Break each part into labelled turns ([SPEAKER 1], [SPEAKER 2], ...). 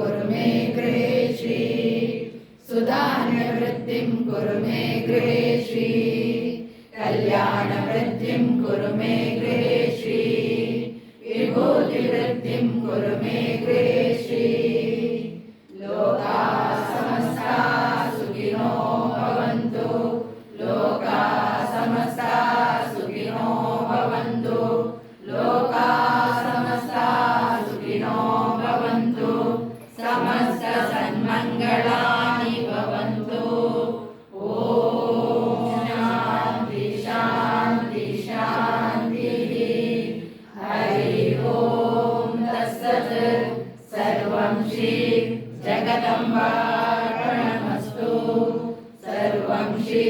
[SPEAKER 1] कुरु मे गृहे श्री सुधान्यवृद्धिं कुरु मे गृहे श्री कल्याणवृद्धिं कुरु मे गृहे श्री विभूतिवृद्धिं कुरु मे गृहे श्री लोकाः समस्ताः सुखिनो भवन्तु लोकाः समस्ताः सुखिनो भवन्तु लोकाः समस्ताः सुखिनो भवन्तु समस्त सन्मङ्गलानि भवन्तु ॐ शान्ति शान्ति शान्तिः हरि ओम तत्सत् सर्वं श्री जगदम्बार्पणमस्तु सर्वं श्री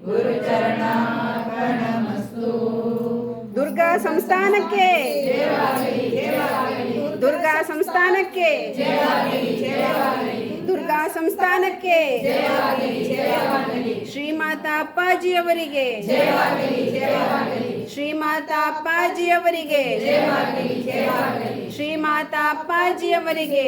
[SPEAKER 1] गुरुचरणार्पणमस्तु
[SPEAKER 2] ದುರ್ಗಾ ಸಂಸ್ಥಾನಕ್ಕೆ ದುರ್ಗಾ ಸಂಸ್ಥಾನಕ್ಕೆ ದುರ್ಗಾ ಸಂಸ್ಥಾನಕ್ಕೆ ಶ್ರೀಮಾತಾ ಅಪ್ಪಾಜಿಯವರಿಗೆ ಶ್ರೀಮಾತಾ ಅಪ್ಪಾಜಿಯವರಿಗೆ ಶ್ರೀಮಾತಾ ಅಪ್ಪಾಜಿಯವರಿಗೆ